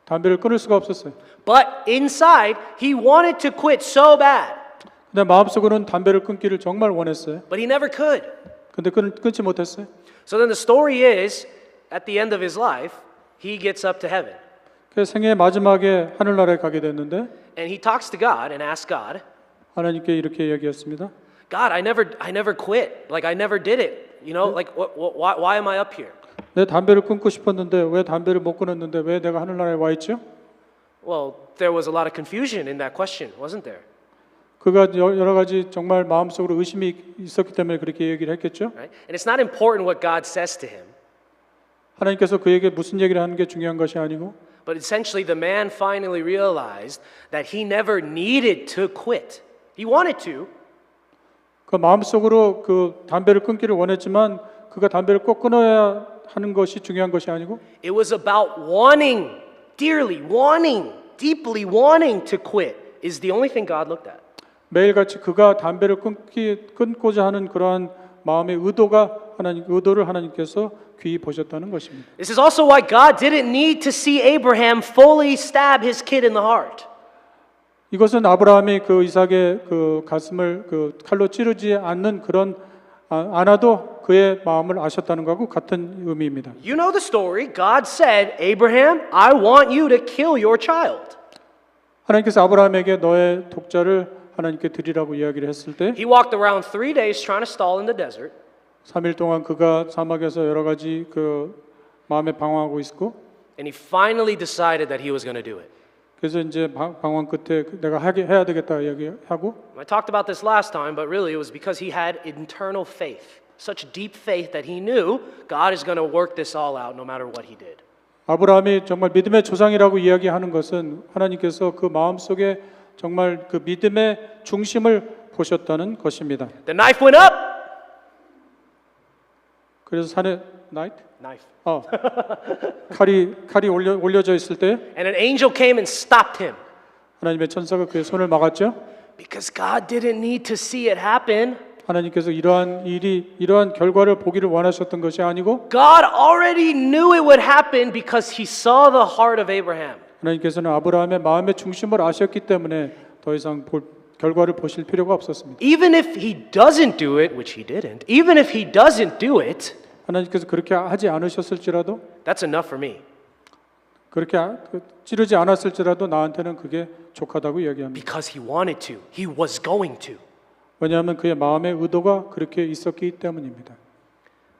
담배를 끊을 수가 없었어요. But inside, he wanted to quit so bad. 근데 마음속으로는 담배를 끊기를 정말 원했어요. But he never could. 근데 끊지 못했어요. So then the story is, at the end of his life, he gets up to heaven. 그래서 생애 마지막에 하늘나라에 가게 됐는데 And he talks to God and asks God, 하나님께 이렇게 얘기했습니다. God, I never quit. Like I never did it. You know, like why am I up here? 내 담배를 끊고 싶었는데 왜 담배를 못 끊었는데 왜 내가 하늘나라에 와 있죠? Well, there was a lot of confusion in that question, wasn't there? 그가 여러 가지 정말 마음속으로 의심이 있었기 때문에 그렇게 얘기를 했겠죠. Right? And it's not important what God says to him, 하나님께서 그에게 무슨 얘기를 하는 게 중요한 것이 아니고 But essentially, the man finally realized that he never needed to quit. He wanted to, 그 마음속으로 그 담배를 끊기를 원했지만 그가 담배를 꼭 끊어야 하는 것이 중요한 것이 아니고 it was about wanting, dearly wanting, deeply wanting to quit is the only thing God looked at. 매일같이 그가 담배를 끊고자 하는 그러한 마음의 의도를 하나님께서 귀히 보셨다는 것입니다. This is also why God didn't need to see Abraham fully stab his kid in the heart. 이것은 아브라함이 그 이삭의 그 가슴을 그 칼로 찌르지 않는 그런 않아도 그의 마음을 아셨다는 것하고 같은 의미입니다. You know the story. God said, Abraham, I want you to kill your child. 하나님께서 아브라함에게 너의 독자를 하나님께 드리라고 이야기를 했을 때 He walked around 3 days trying to stall in the desert. 3일 동안 그가 사막에서 여러 가지 그 마음에 방황하고 있었고 And he finally decided that he was going to do it. 그래서 이제 방황 끝에 내가 해야 되겠다 이야기하고 I talked about this last time, but really it was because he had internal faith. Such deep faith that he knew God is going to work this all out no matter what he did. 아브라함이 정말 믿음의 조상이라고 이야기하는 것은 하나님께서 그 마음속에 정말 그 믿음의 중심을 보셨다는 것입니다. The knife went up. 그래서 산에 Knife. 칼이 올려져 있을 때 And an angel came and stopped him. 하나님의 천사가 그의 손을 막았죠. Because God didn't need to see it happen. 하나님께서 이러한 결과를 보기를 원하셨던 것이 아니고 God already knew it would happen because he saw the heart of Abraham. 하나님께서는 아브라함의 마음의 중심을 아셨기 때문에 더 이상 결과를 보실 필요가 없었습니다. Even if he doesn't do it, which he didn't, even if he doesn't do it, 하나님께서 그렇게 하지 않으셨을지라도 that's enough for me. 그렇게 찌르지 않았을지라도 나한테는 그게 족하다고 이야기합니다. Because he wanted to. He was going to. 왜냐하면 그의 마음의 의도가 그렇게 있었기 때문입니다.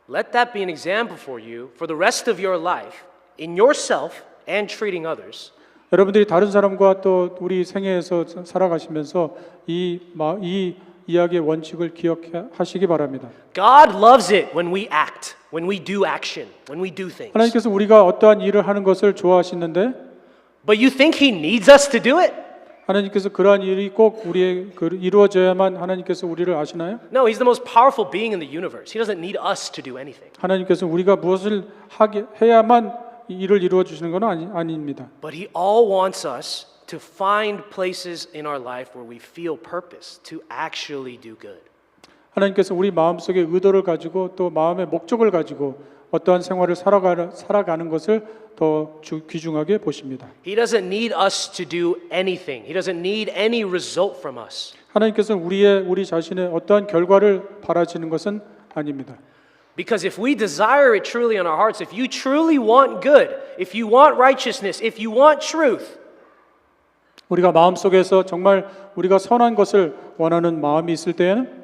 Let that be an example for you for the rest of your life in yourself and treating others. 여러분들이 다른 사람과 또 우리 생애에서 살아가시면서 이 이야기의 원칙을 기억하시기 바랍니다. God loves it when we act, when we do action, when we do things. 하나님께서 우리가 어떠한 일을 하는 것을 좋아하시는데 But you think he needs us to do it? 하나님께서 그러한 일이 꼭 우리의 이루어져야만 하나님께서 우리를 아시나요? No, he's the most powerful being in the universe. He doesn't need us to do anything. 하나님께서 우리가 무엇을 해야만 일을 이루어 주시는 건 아닙니다. But he all wants us to find places in our life where we feel purpose to actually do good. 하나님께서 우리 마음속에 의도를 가지고 또 마음의 목적을 가지고 어떠한 생활을 살아가는 것을 더 귀중하게 보십니다. He doesn't need us to do anything. He doesn't need any result from us. 하나님께서는 우리 자신의 어떠한 결과를 바라시는 것은 아닙니다. Because if we desire it truly in our hearts, if you truly want good, if you want righteousness, if you want truth, 우리가 마음속에서 정말 우리가 선한 것을 원하는 마음이 있을 때에는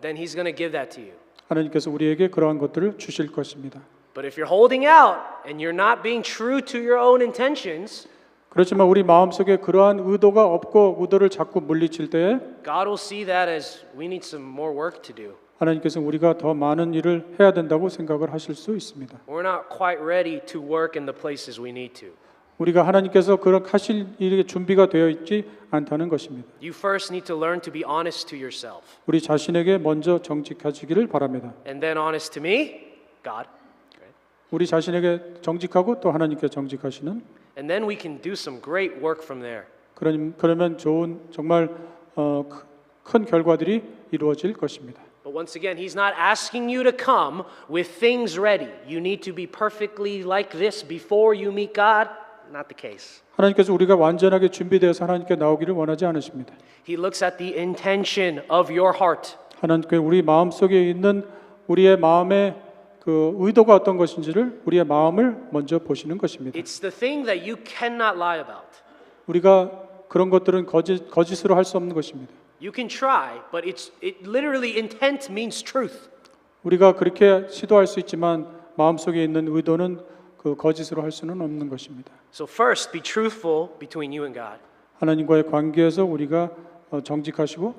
then he's going to give that to you. 하나님께서 우리에게 그러한 것들을 주실 것입니다. But if you're holding out and you're not being true to your own intentions, 그렇지만 우리 마음속에 그러한 의도가 없고 의도를 자꾸 물리칠 때에 God will see that as we need some more work to do. 하나님께서 우리가 더 많은 일을 해야 된다고 생각을 하실 수 있습니다. We're not quite ready to work in the places we need to. 우리가 하나님께서 그렇게 하실 일이 준비가 되어 있지 않다는 것입니다. You first need to learn to be honest to yourself. 우리 자신에게 먼저 정직하시기를 바랍니다. And then honest to me, God. 우리 자신에게 정직하고 또 하나님께 정직하시는 And then we can do some great work from there. 그러면 좋은 정말 큰 결과들이 이루어질 것입니다. But once again, he's not asking you to come with things ready. You need to be perfectly like this before you meet God. Not the case. 하나님께서 우리가 완전하게 준비되어서 하나님께 나오기를 원하지 않으십니다. He looks at the intention of your heart. 하나님께 우리 마음 속에 있는 우리의 마음의 그 의도가 어떤 것인지를 우리의 마음을 먼저 보시는 것입니다. It's the thing that you cannot lie about. 우리가 그런 것들은 거짓으로 할 수 없는 것입니다. You can try, but it literally intent means truth. 우리가 그렇게 시도할 수 있지만 마음 속에 있는 의도는 그 거짓으로 할 수는 없는 것입니다. So first, be truthful between you and God. 하나님과의 관계에서 우리가 정직하시고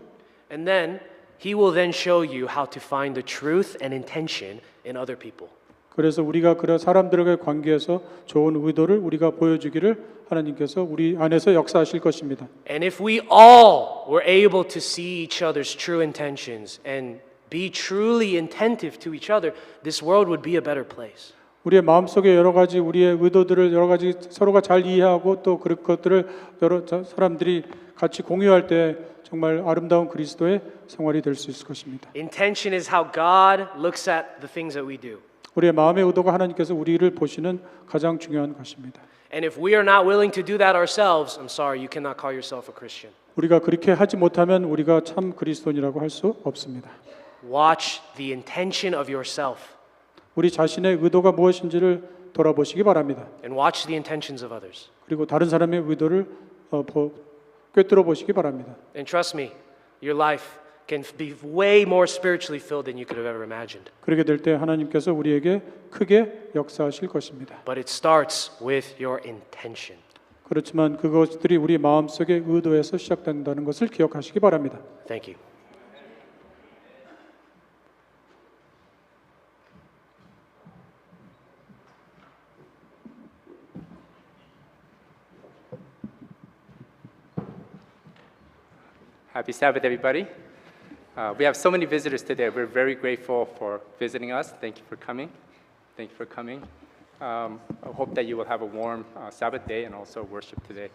And then he will then show you how to find the truth and intention in other people. 그래서 우리가 그런 사람들과의 관계에서 좋은 의도를 우리가 보여주기를 하나님께서 우리 안에서 역사하실 것입니다. And if we all were able to see each other's true intentions and be truly attentive to each other, this world would be a better place. 우리의 마음속에 여러 가지 우리의 의도들을 여러 가지 서로가 잘 이해하고 또 그런 것들을 여러 사람들이 같이 공유할 때 정말 아름다운 그리스도의 생활이 될 수 있을 것입니다. Intention is how God looks at the things that we do. 우리의 마음의 의도가 하나님께서 우리를 보시는 가장 중요한 것입니다. And if we are not willing to do that ourselves, I'm sorry, you cannot call yourself a Christian. 우리가 그렇게 하지 못하면 우리가 참 그리스도인이라고 할 수 없습니다. Watch the intention of yourself 우리 자신의 의도가 무엇인지를 돌아보시기 바랍니다. and watch the intentions of others. 그리고 다른 사람의 의도를 꿰뚫어 보시기 바랍니다. And trust me, your life can be way more spiritually filled than you could have ever imagined. 그렇게 될 때 하나님께서 우리에게 크게 역사하실 것입니다. But it starts with your intention. 그렇지만 그것들이 우리 마음속의 의도에서 시작된다는 것을 기억하시기 바랍니다. Thank you. Happy Sabbath, everybody. We have so many visitors today. We're very grateful for visiting us. Thank you for coming. Thank you for coming. I hope that you will have a warm Sabbath day and also worship today.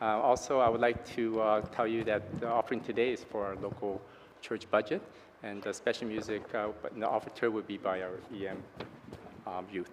Also, I would like to tell you that the offering today is for our local church budget, and the special music, but the offertory will be by our EM youth.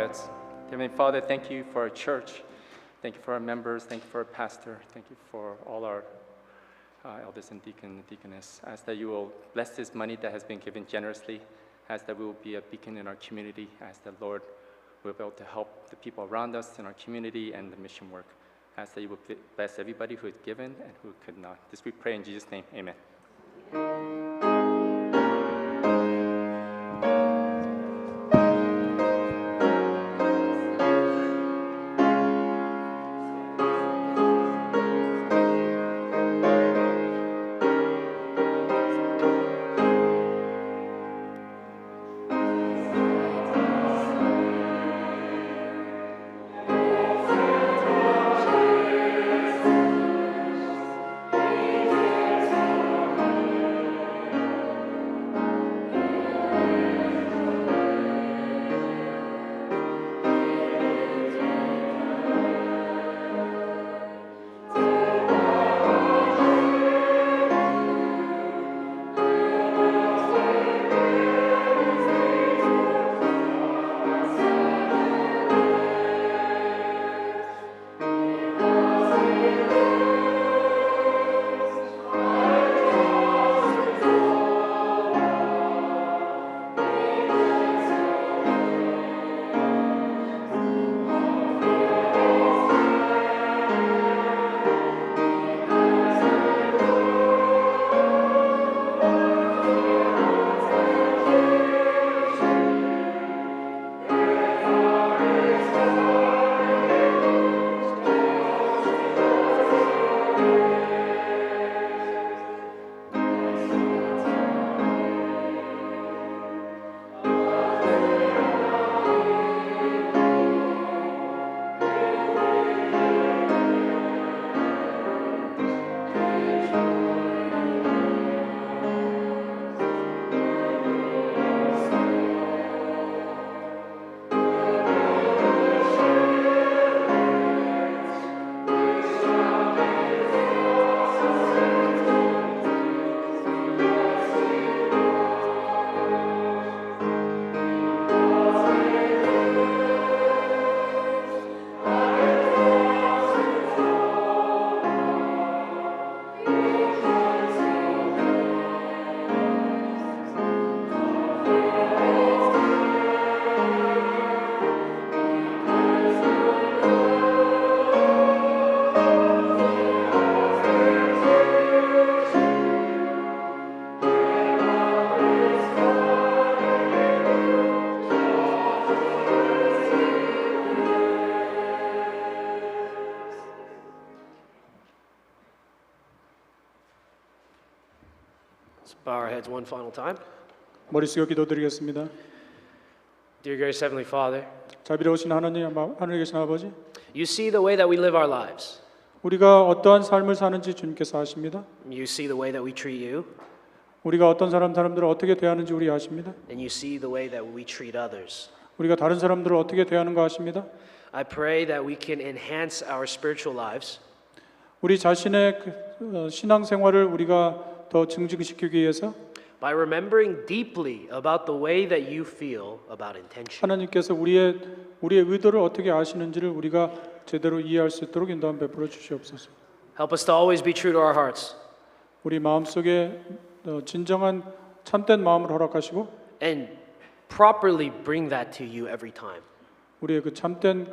heads. Heavenly Father, thank you for our church. Thank you for our members. Thank you for our pastor. Thank you for all our elders and deacon and deaconess. I ask that you will bless this money that has been given generously. I ask that we will be a beacon in our community. I ask that, Lord, we'll be able to help the people around us in our community and the mission work. I ask that you will bless everybody who has given and who could not. This we pray in Jesus' name. Amen. Let's bow our heads one final time. 머리 숙여 기도드리겠습니다. Dear gracious Heavenly Father, 자비로우신 하나님, 하늘에 계신 아버지, you see the way that we live our lives. 우리가 어떠한 삶을 사는지 주님께서 아십니다. You see the way that we treat you, 우리가 어떤 사람들을 어떻게 대하는지 우리 아십니다. and you see the way that we treat others. 우리가 다른 사람들을 어떻게 대하는가 아십니다. I pray that we can enhance our spiritual lives 우리 자신의 신앙생활을 우리가 더 증진시키기 위해서 by remembering deeply about the way that you feel about intention. 하나님께서 우리의 의도를 어떻게 아시는지를 우리가 제대로 이해할 수 있도록 인도함 베풀어 주시옵소서. Help us to always be true to our hearts 우리 마음속에 진정한 참된 마음을 허락하시고 and properly bring that to you every time. 우리의 그 참된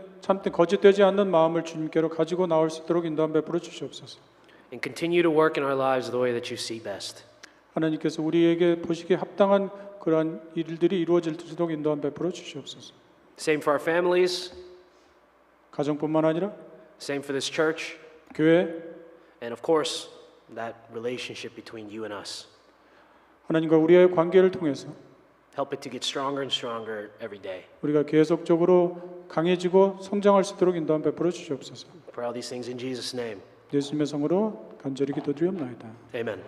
거짓되지 않는 마음을 주님께로 가지고 나올 수 있도록 인도함 베풀어 주시옵소서. And continue to work in our lives the way that you see best. 하나님께서 우리에게 보시기에 합당한 그러한 일들이 이루어질 수 있도록 인도함 베풀어 주시옵소서. Same for our families, 가정뿐만 아니라 same for this church, 교회, and of course, that relationship between you and us. 하나님과 우리의 관계를 통해서 Help it to get stronger and stronger every day. 우리가 계속적으로 강해지고 성장할 수 있도록 인도함 베풀어 주시옵소서. For all these things in Jesus' name. 예수님의 성으로 간절히 기도드리옵나이다. Amen.